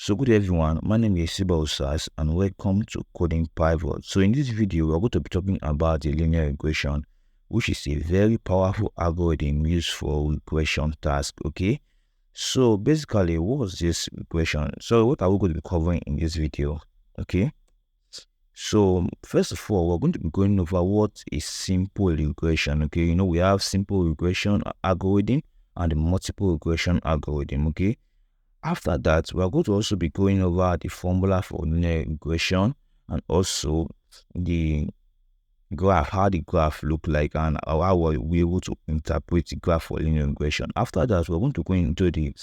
So good everyone, my name is Siba Usas and welcome to Coding Pivot. So in this video, we're going to be talking about the linear regression, which is a very powerful algorithm used for regression tasks, okay? So basically, what's this regression? So what are we going to be covering in this video, okay? So first of all, we're going to be going over what is simple regression, okay? You know, we have simple regression algorithm and the multiple regression algorithm, okay? After that, we are going to also be going over the formula for linear regression and also the graph, how the graph look like and how we're able to interpret the graph for linear regression. After that, we're going to go into the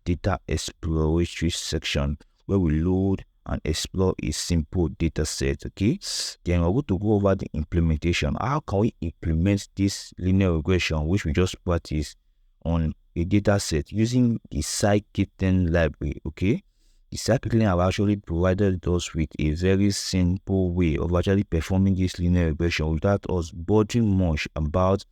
data exploratory section where we load and explore a simple data set, okay? Then we're going to go over the implementation. How can we implement this linear regression, which we just practiced on a data set using the scikit-learn library, okay? The scikit-learn have actually provided us with a very simple way of actually performing this linear regression without us bothering much about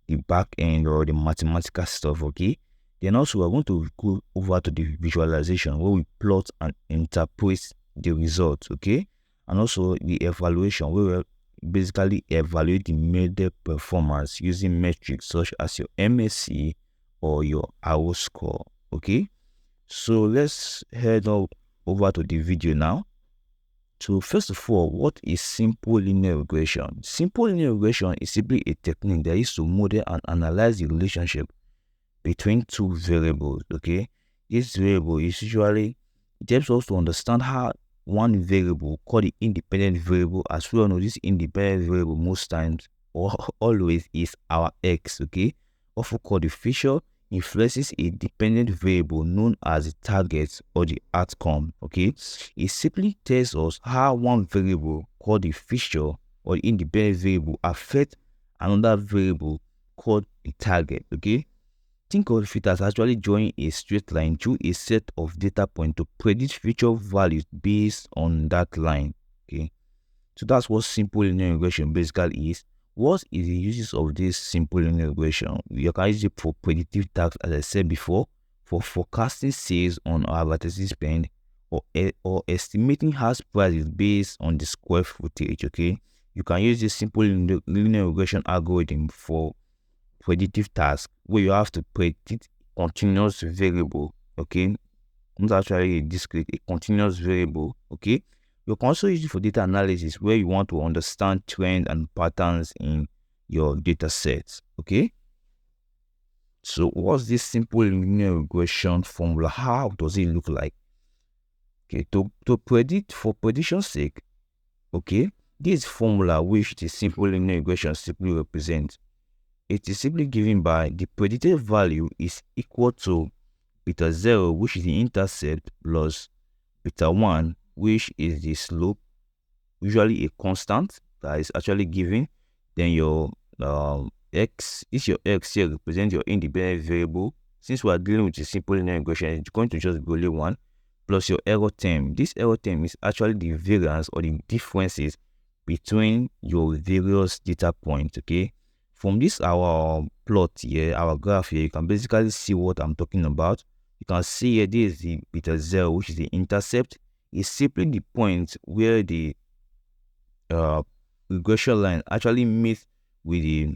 the back end or the mathematical stuff, okay? Then also we're going to go over to the visualization where we plot and interpret the results, okay? And also the evaluation where we basically evaluate the model performance using metrics such as your MSE or your RO score, okay? So let's head over to the video now. So first of all, what is simple linear regression? Simple linear regression is simply a technique that is to model and analyze the relationship between two variables, okay? This variable is usually, it helps us to understand how one variable called the independent variable, as we all know, this independent variable most times or always is our x, okay? Often called the feature, influences a dependent variable known as the target or the outcome, okay? It simply tells us how one variable called the feature or the independent variable affects another variable called the target, okay? Think of it as actually drawing a straight line through a set of data points to predict future values based on that line, okay? So that's what simple linear regression basically is. What is the uses of this simple linear regression? You can use it for predictive tasks, as I said before, for forecasting sales on our advertising spend, or estimating house prices based on the square footage, okay? You can use this simple linear regression algorithm for predictive task where you have to predict continuous variable, okay? Not actually a discrete, a continuous variable, okay? You can also use it for data analysis where you want to understand trends and patterns in your data sets, okay? So what's this simple linear regression formula? How does it look like? Okay, to predict for prediction's sake, okay, this formula which the simple linear regression simply represents, it is simply given by the predicted value is equal to beta 0, which is the intercept, plus beta 1, which is the slope, usually a constant that is actually given. Then your x is your x here represents your independent variable. Since we are dealing with a simple linear regression, it's going to just be only one, plus your error term. This error term is actually the variance or the differences between your various data points, okay? From this our plot here, our graph here, you can basically see what I'm talking about. You can see here, this is the beta 0, which is the intercept. It's simply the point where the regression line actually meets with the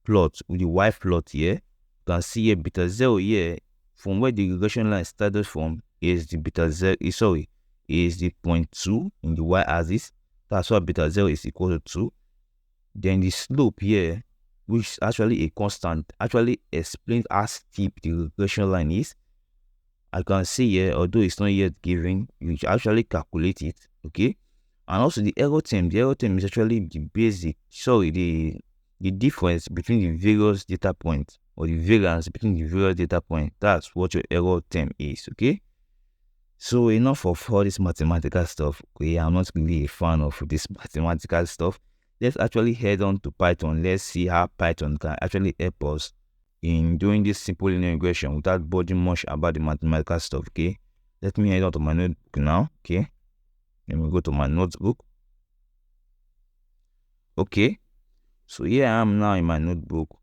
plot, with the y plot here. You can see here beta 0 here, from where the regression line started from is the beta 0, is the 0.2 in the y-axis. That's why beta 0 is equal to 2. Then the slope here, which is actually a constant, actually explains how steep the regression line is. I can see here, although it's not yet given, you should actually calculate it, okay? And also the error term is actually the basic, the difference between the various data points, or the variance between the various data points. That's what your error term is, okay? So enough of all this mathematical stuff. Okay, I'm not really a fan of this mathematical stuff. Let's actually head on to Python. Let's see how Python can actually help us in doing this simple linear regression without bothering much about the mathematical stuff, okay? Let me head on to my notebook now, okay? Let me go to my notebook. Okay, so here I am now in my notebook,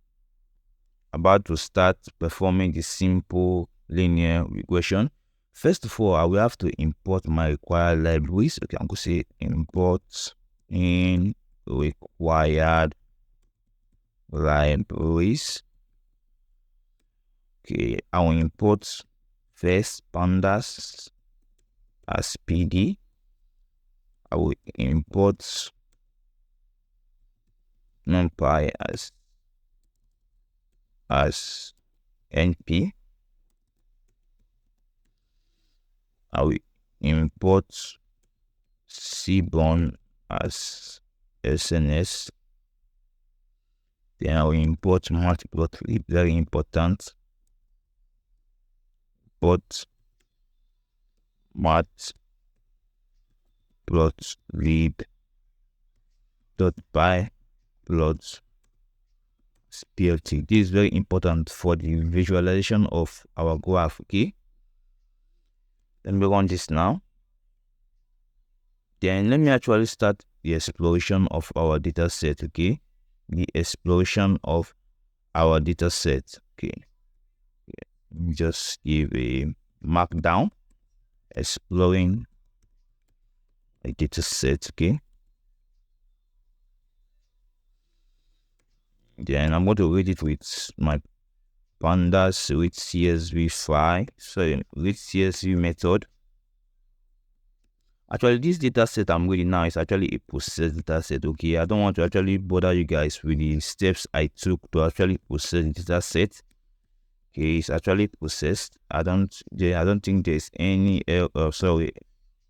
about to start performing the simple linear regression. First of all, I will have to import my required libraries. Okay, I'm going to say import in required libraries. Okay, I will import first pandas as PD. I will import numpy as np. I will import cborn as sns. Then I will import matplotlib, very important. Import matplotlib.py plots plt. This is very important for the visualization of our graph. Okay, let me run this now. Then let me actually start the exploration of our data set. Okay, the exploration of our data set. Okay, let me just give a markdown exploring a data set. Okay, then I'm going to read it with my pandas with CSV file, with CSV method. Actually, this data set I'm reading now is actually a processed data set. Okay, I don't want to actually bother you guys with the steps I took to actually process the data set. Okay, it's actually processed. I don't think there's any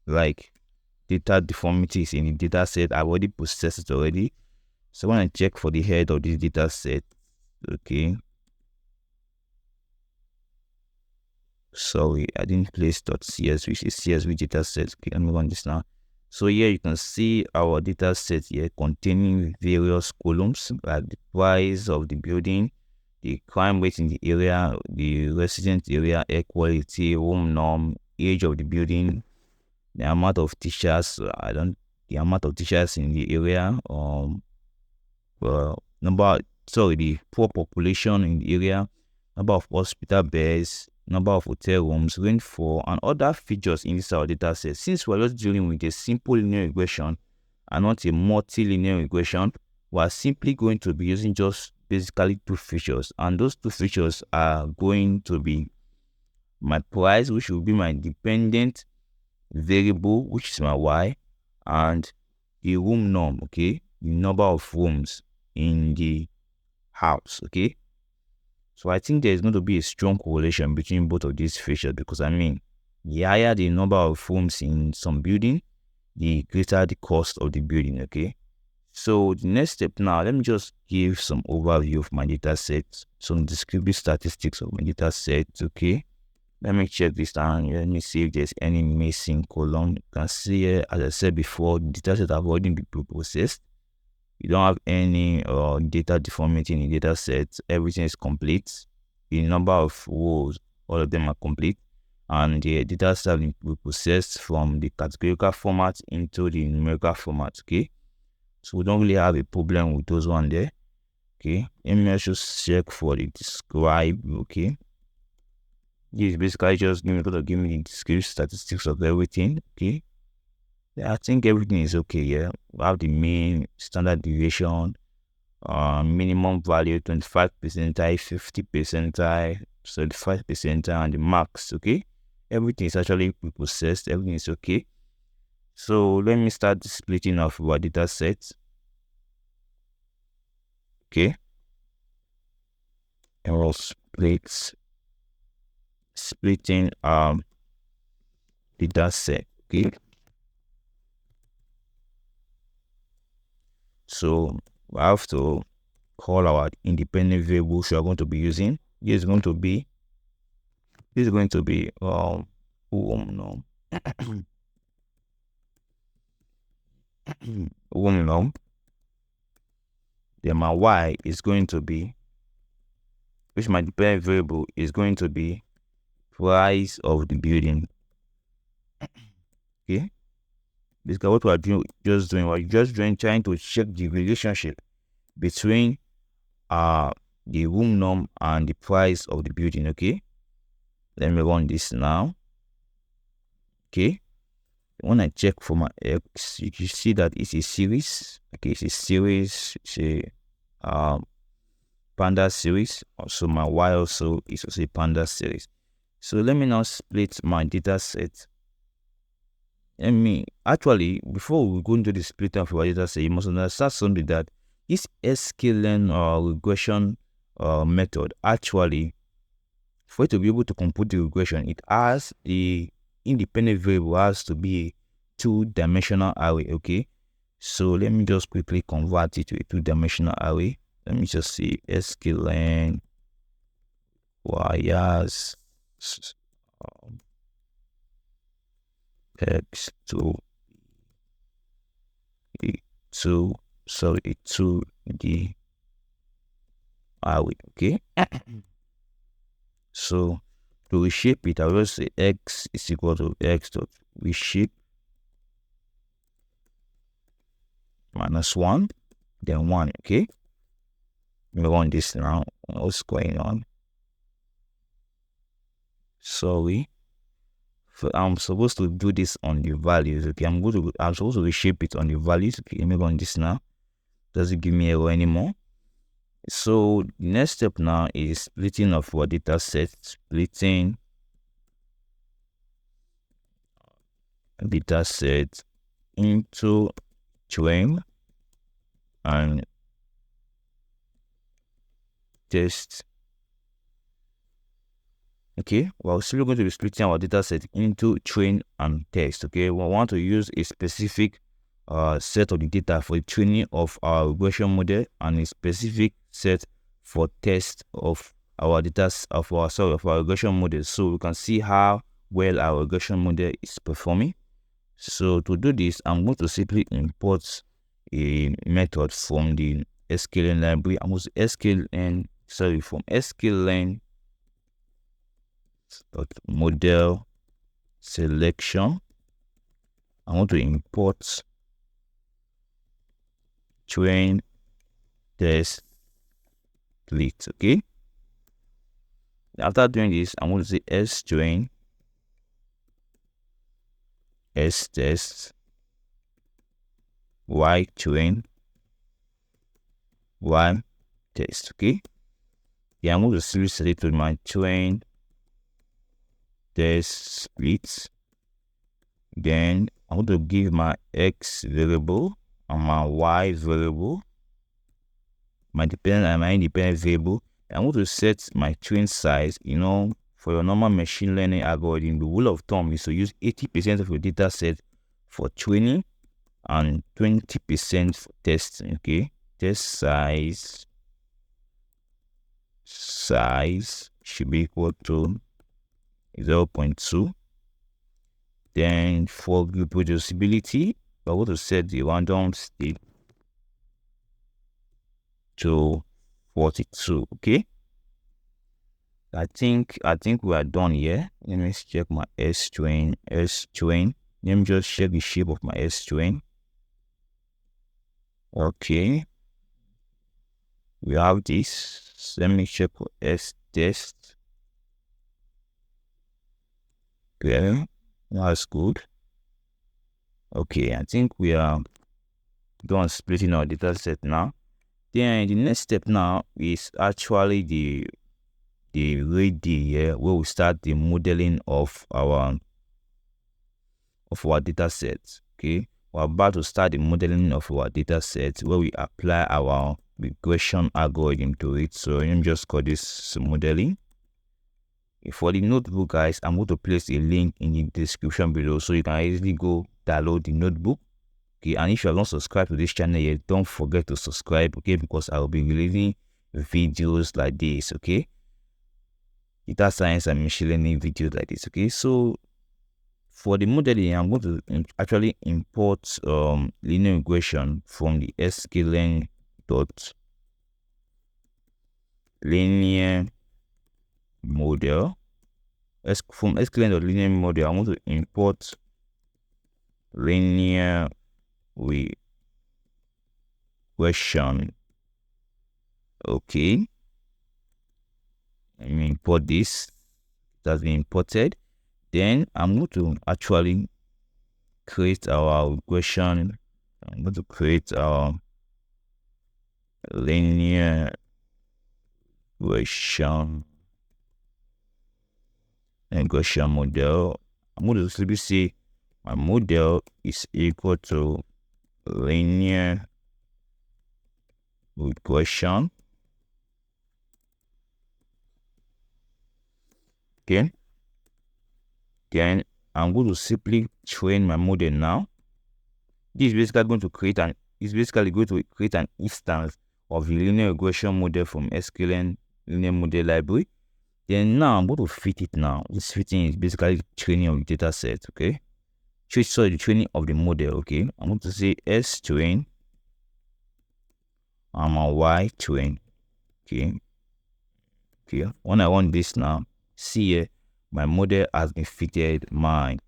like data deformities in the data set. I've already processed it already. So when I check for the head of this data set, okay, sorry, I didn't place .csv, which is CSV data set. Okay, let me run this now. So here you can see our data set here containing various columns like the price of the building, the crime rate in the area, the resident area, air quality, room norm, age of the building, the amount of teachers, the amount of teachers in the area, the poor population in the area, number of hospital beds, number of hotel rooms, rainfall, and other features in this our data set. Since we're just dealing with a simple linear regression and not a multi-linear regression, we're simply going to be using just basically two features, and those two features are going to be my price, which will be my dependent variable, which is my y, and the room norm, okay, the number of rooms in the house. Okay, so I think there's going to be a strong correlation between both of these features, because I mean, the higher the number of rooms in some building, the greater the cost of the building. Okay, so the next step now, let me just give some overview of my data set, some descriptive statistics of my data set. Okay, let me check this down. Let me see if there's any missing column. You can see here, as I said before, the data set have already been processed. You don't have any data deformity in the data set. Everything is complete. The number of rows, all of them are complete, and the data set will be processed from the categorical format into the numerical format. Okay, so we don't really have a problem with those one there. Okay, let me just check for the describe. Okay, this is basically just going to give me the descriptive statistics of everything. Okay, yeah, I think everything is okay. Yeah, we have the mean, standard deviation, minimum value 25 percentile, 50 percentile, 35 percentile, and the max. Okay, everything is actually processed. Everything is okay. So let me start splitting of our data set. Okay, and we'll splitting data set. Okay, so we have to call our independent variables we are going to be using. This is going to be room norm. Then my y is going to be, which my dependent variable is going to be price of the building. Okay, basically what we are doing, trying to check the relationship between the room norm and the price of the building. Okay, let me run this now. Okay, when I check for my X, you can see that it's a series. Okay, it's a series, it's a panda series. Also my Y also is also a panda series. So let me now split my data set. Actually, before we go into the split of our data set, you must understand something, that this sklearn regression method, actually, for it to be able to compute the regression, it has the independent variable has to be a two-dimensional array. Okay, so let me just quickly convert it to a two-dimensional array. Let me just say sklearn wires x to to the array. Okay, so to reshape it, I will say x is equal to x dot reshape minus 1, then 1. Okay, we run this now. What's going on? Sorry, so I'm supposed to do this on the values. Okay, I'm supposed to reshape it on the values. Okay, let me run this now. Doesn't give me error anymore. So the next step now is splitting of our data set, splitting data set into train and test. Okay, we're still going to be splitting our data set into train and test. Okay, we want to use a specific set of the data for the training of our regression model and a specific set for test of our of our regression model, so we can see how well our regression model is performing. So to do this, I'm going to simply import a method from the sklearn library. I'm going to from sklearn model selection. I want to import train test split. Okay, after doing this, I'm going to say strain test y train y test. Okay, yeah, I'm going to select to my train test split. Then I'm going to give my x variable and my y variable, my dependent and my independent variable. I'm going to set my train size. You know, for your normal machine learning algorithm, the rule of thumb is to use 80% of your data set for training and 20% for testing. Okay, test size should be equal to 0.2. Then for reproducibility, we're going to set the random state to 42. Okay, I think we are done here. Let me check my strain. Let me just check the shape of my strain. Okay, we have this. Let me check for test. Okay, that's good. Okay, I think we are done splitting our data set now. Then the next step now is actually the ready here, where we start the modeling of our data set. Okay, we're about to start the modeling of our data set, where we apply our regression algorithm to it. So let me just call this modeling. For the notebook, guys, I'm going to place a link in the description below, so you can easily go download the notebook. Okay, and if you have not subscribed to this channel yet, don't forget to subscribe. Okay, because I will be releasing videos like this. Okay, data science and machine learning videos like this. Okay, so for the modeling, I'm going to actually import linear regression from the sklearn dot linear model. From sklearn dot linear model, I want to import linear regression. Okay, let me import this. It has been imported. Then I'm going to actually create our regression. I'm going to create our linear regression model. I'm going to simply say my model is equal to linear regression. Okay. Then I'm going to simply train my model now. This is basically going to create an instance of the linear regression model from SQL linear model library. Then now I'm going to fit it now. This fitting is basically training of the data set. Okay. So the training of the model. Okay. I'm going to say S train and my Y train. Okay. Okay. When I run this now, see here, my model has been fitted. My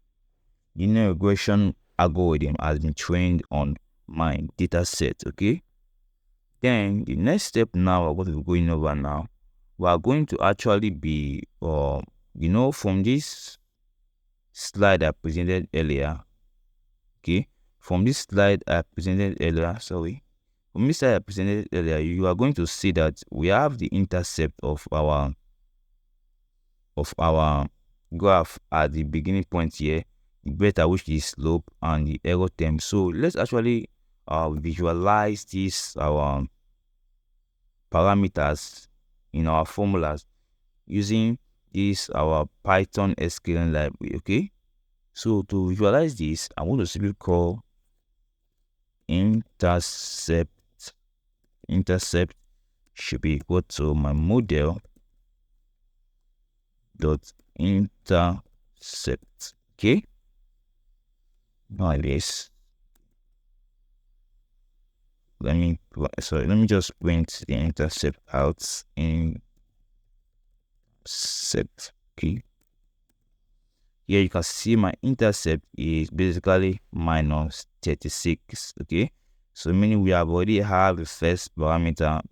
linear regression algorithm has been trained on my data set. Okay. Then the next step now we're going to be going over now. We are going to actually be from this slide I presented earlier. Okay, from this slide I presented earlier, you are going to see that we have the intercept of our graph at the beginning point here, the beta, which is slope, and the error term. So let's actually visualize these our parameters in our formulas using this our Python SQL library. Okay, so to visualize this, I want to simply call intercept should be equal to my model dot intercept. Okay, like this. Let me just print the intercept out in set. Okay, here you can see my intercept is basically minus 36. Okay, so meaning we have already have the first parameter,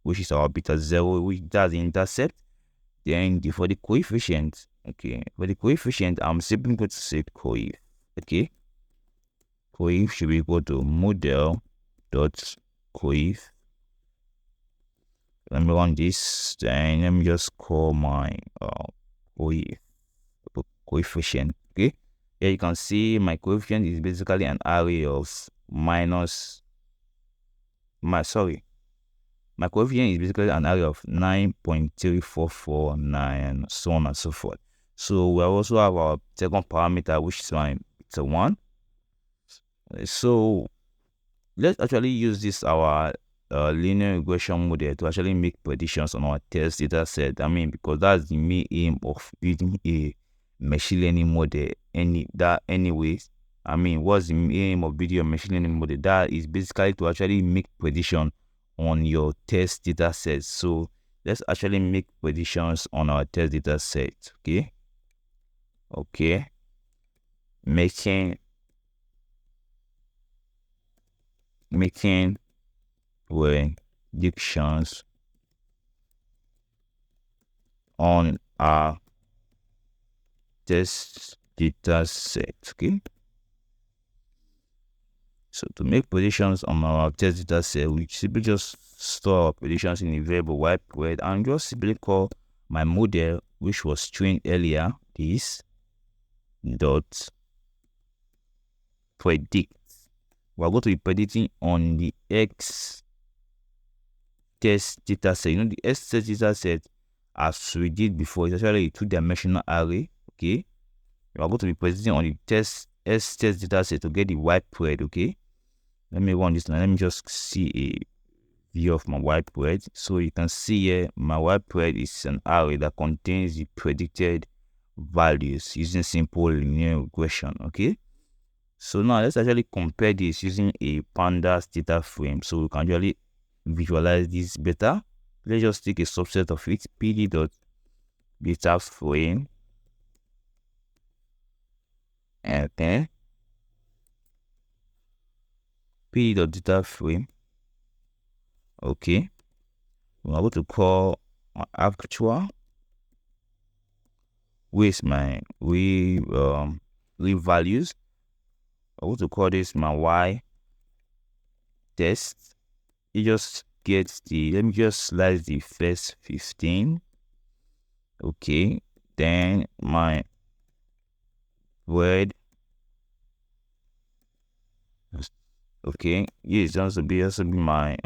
which is our beta 0, which does the intercept. Then for the coefficient, okay, for the coefficient, I'm simply going to say coef. Okay, coef should be equal to model dot coef. Let me run this. Then let me just call my coefficient. Okay, here you can see my coefficient is basically an array of my coefficient is basically an array of 9.3449, so on and so forth. So we also have our second parameter, which is it's a 1. So let's actually use this our linear regression model to actually make predictions on our test data set. I mean, because that's the main aim of building a machine learning model. Anyways, I mean, what's the aim of building a machine learning model? That is basically to actually make prediction on your test data set. So let's actually make predictions on our test data set. Okay, making predictions on our test data set. Okay, so to make predictions on our test data set, we simply just store our predictions in a variable whiteboard and just simply call my model, which was trained earlier, this dot predict. We're going to be predicting on the X test data set. You know, the X test data set, as we did before, is actually a 2-dimensional array. Okay, we are going to be predicting on the S test data set to get the whiteboard. Okay, let me run this now. Let me just see a view of my whiteboard. So you can see here my whiteboard is an array that contains the predicted values using simple linear regression. Okay, so now let's actually compare this using a pandas data frame, so we can actually visualize this better. Let's just take a subset of it, pd.data frame, and then pd.data frame. Okay, we're going to call actual with my values. I want to call this my y test. You just get the, let me just slice the first 15. Okay, then my word. Okay, yes, also be my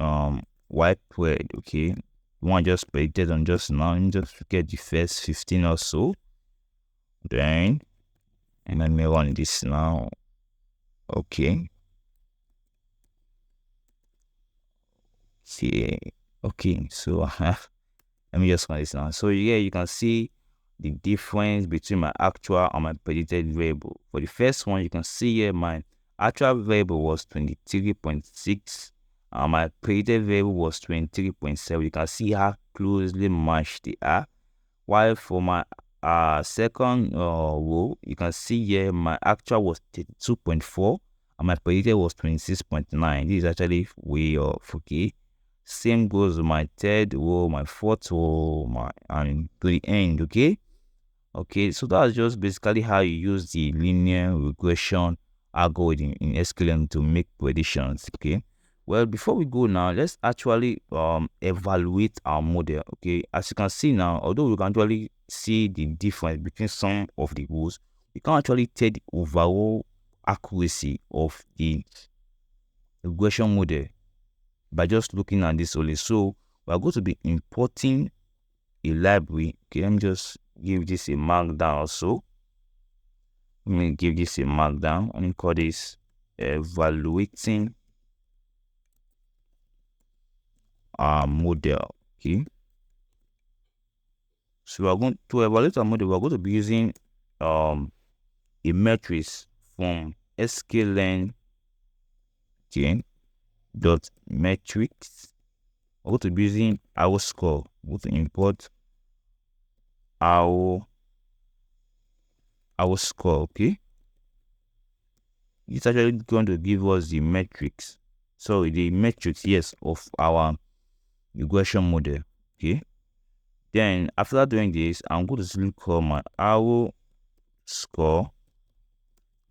white word. Okay, one just predicted on just now. Let me just get the first 15 or so. Then and let me run this now. Okay. See, okay, so let me just run this now. So yeah, you can see the difference between my actual and my predicted variable. For the first one, you can see here my actual variable was 23.6 and my predicted variable was 23.7. You can see how closely matched they are. While for my second row, you can see here my actual was 32.4 and my predicted was 26.9. This is actually way off. Okay, same goes with my third row, my fourth row, and to the end. Okay, so that's just basically how you use the linear regression algorithm in SQL to make predictions. Okay, well, before we go now, let's actually evaluate our model. Okay, as you can see now, although we can actually see the difference between some of the rules, we can actually tell the overall accuracy of the regression model by just looking at this only. So we are going to be importing a library. Okay, let me just give this a markdown also. Let me give this a markdown and call this evaluating our model. Okay, so we are going to evaluate our model. We are going to be using a matrix from sklearn. Okay, dot metrics. We're going to be using our score. We're going to import our score. Okay, it's actually going to give us the metrics. So the metrics, yes, of our regression model. Okay, then after doing this, I'm going to simply call my our score.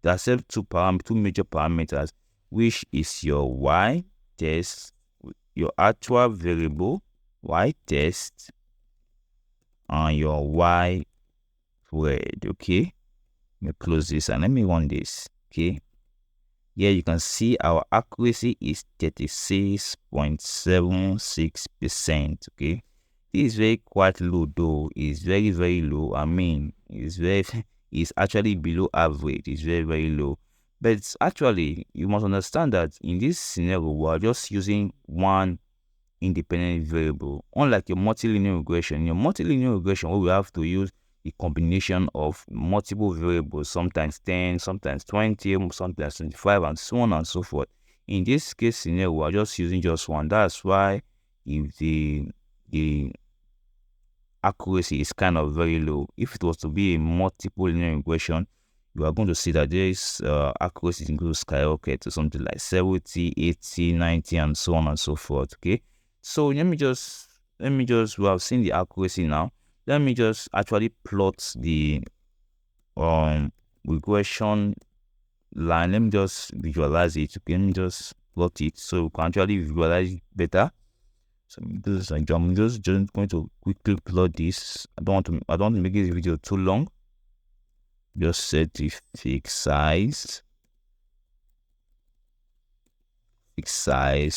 There are two major parameters, which is your y test, your actual variable y test, and your y word. Okay, let me close this and let me run this. Okay, here you can see our accuracy is 36.76%. Okay, this is very quite low though. It's very low. I mean, it's actually below average. It's very low. But actually, you must understand that in this scenario, we are just using one independent variable. Unlike your multilinear regression, what we have to use a combination of multiple variables, sometimes 10, sometimes 20, sometimes 25, and so on and so forth. In this case scenario, we are just using just one. That's why if the accuracy is kind of very low. If it was to be a multiple linear regression, you are going to see that this accuracy is going to skyrocket to something like 70, 80, 90, and so on and so forth. Okay, so let me just we have seen the accuracy now. Let me just actually plot the regression line. Let me just visualize it. Okay, let me just plot it so we can actually visualize it better. So I'm just going to quickly plot this. I don't want to make this video too long. Just set the fixed size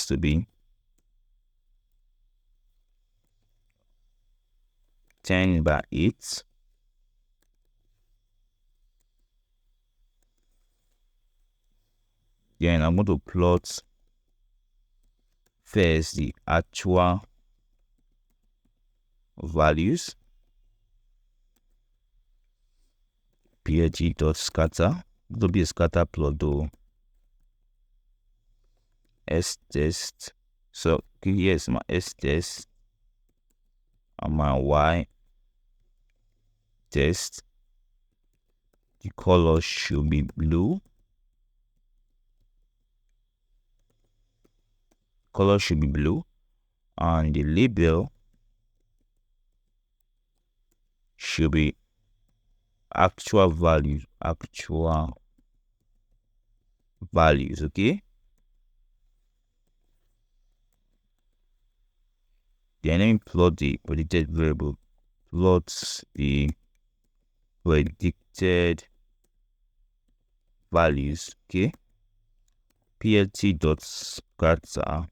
to be 10/8. Then I'm going to plot first the actual values. pg.scatter. It will be a scatter plot though. S test. So here's my S test and my Y test. The color should be blue. And the label should be actual values, okay? Then let me plot the predicted variable, plot the predicted values, okay? plt dot scatter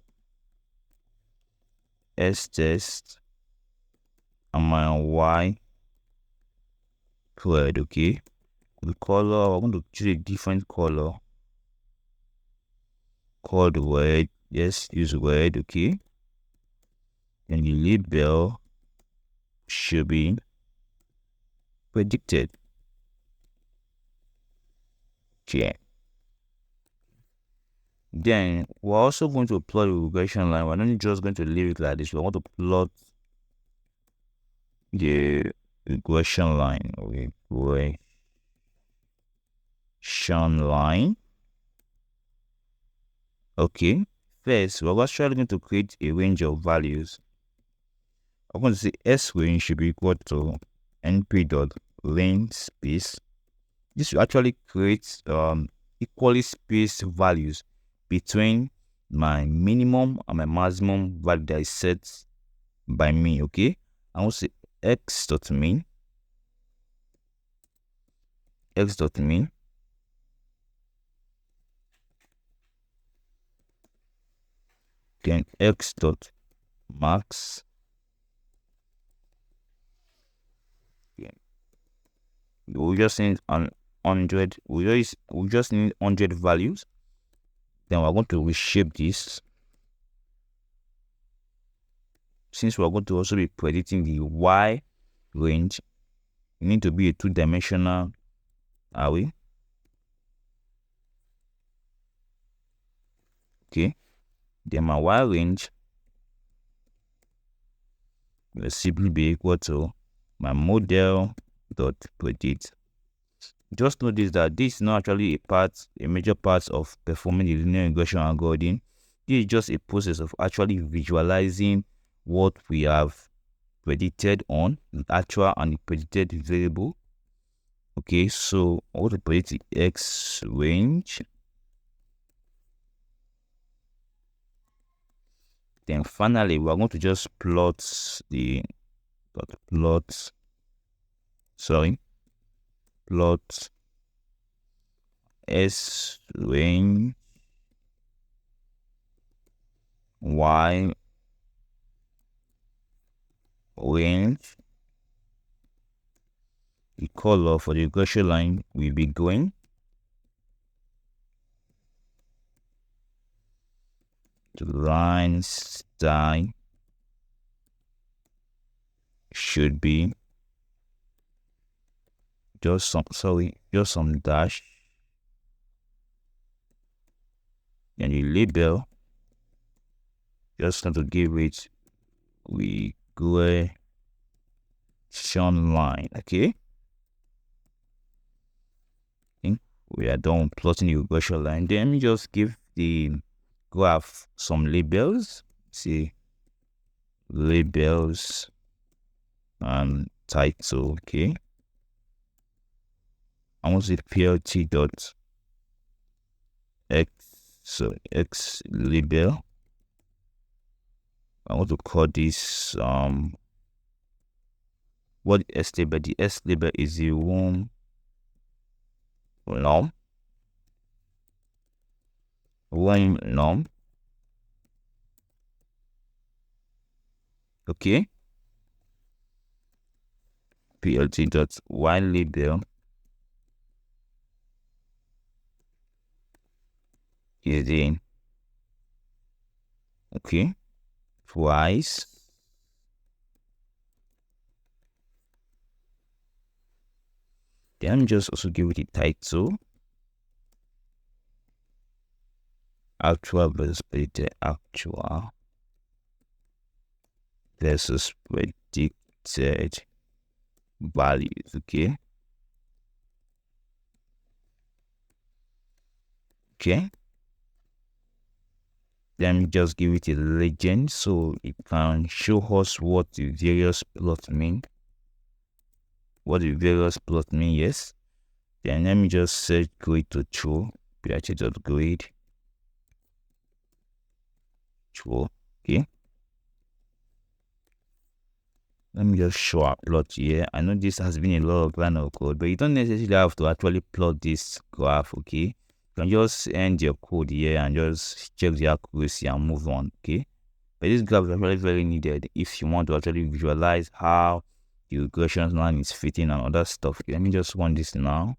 s test and my y squared, okay? The color, I'm going to choose a different color called word. Yes, use word, okay? And the label should be predicted. Okay. Then we're also going to plot the regression line. We're not just going to leave it like this. We want to plot the regression line. Regression line. Okay. First, we're actually going to create a range of values. I'm going to say S range should be equal to np dot range space. This will actually create equally spaced values between my minimum and my maximum value that is set by me, okay? I will say x dot mean, then x dot max, we just need 100. We just need 100 values. Then we're going to reshape this. Since we're going to also be predicting the y range, we need to be a two-dimensional array. Okay. Then my y range will simply be equal to my model dot predict. Just notice that this is not actually a major part of performing the linear regression algorithm. This is just a process of actually visualizing what we have predicted on the actual and the predicted variable. Okay, so I want to predict the x range. Then finally, we're going to just plot S range Y range. The color for the regression line will be green. The line style should be just some dash. And the label, just going to give it regression line, okay? We are done plotting the regression line. Then let me just give the graph some labels. See, labels and title, okay? I want to say plt dot x label. I want to call this what the S label? The S label is the room norm. Okay. plt dot y label is in, okay, twice. Then just also give it a title, actual versus predicted, actual versus predicted values, okay? Okay. Then just give it a legend so it can show us what the various plots mean. what the various plot mean. Yes. Then let me just set grade to true. grade true. Okay. Let me just show our plot here. I know this has been a lot of line of code, but you don't necessarily have to actually plot this graph, okay? You can just end your code here and just check the accuracy and move on, okay? But this graph is actually very needed if you want to actually visualize how the regression line is fitting and other stuff. Okay, let me just run this now.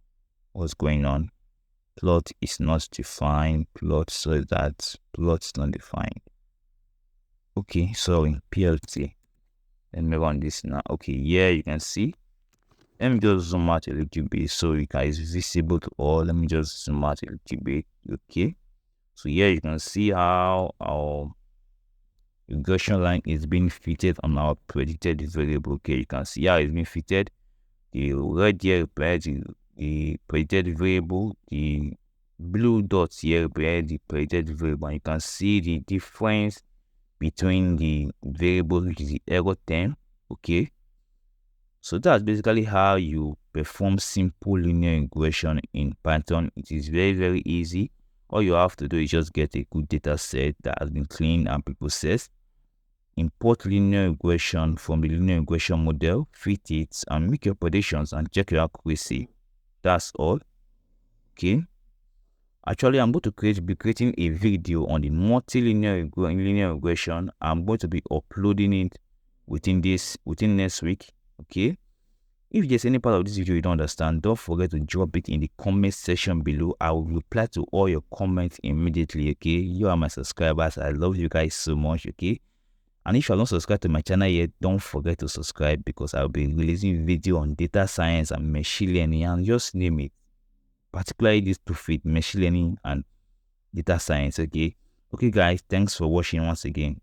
What's going on? Plot is not defined. Plot, so that plot is not defined. Okay, sorry, PLT. Let me run this now. Okay, yeah, you can see. Let me just zoom out a little bit so it's visible to all. Let me just zoom out a little bit. Okay, so here you can see how our regression line is being fitted on our predicted variable. Okay, you can see how it's being fitted. The red here represents the predicted variable. The blue dots here represent the predicted variable. And you can see the difference between the variable, which is the error term. Okay, so that's basically how you perform simple linear regression in Python. It is very, very easy. All you have to do is just get a good data set that has been cleaned and preprocessed, import linear regression from the linear regression model, fit it, and make your predictions and check your accuracy. That's all. Okay. Actually, I'm going to be creating a video on the multilinear linear regression. I'm going to be uploading it within next week. Okay. If there's any part of this video you don't understand, don't forget to drop it in the comment section below. I will reply to all your comments immediately. Okay. You are my subscribers. I love you guys so much. Okay. And if you're not subscribed to my channel yet, don't forget to subscribe, because I'll be releasing video on data science and machine learning, and just name it. Particularly these two fields, machine learning and data science. Okay guys, thanks for watching once again.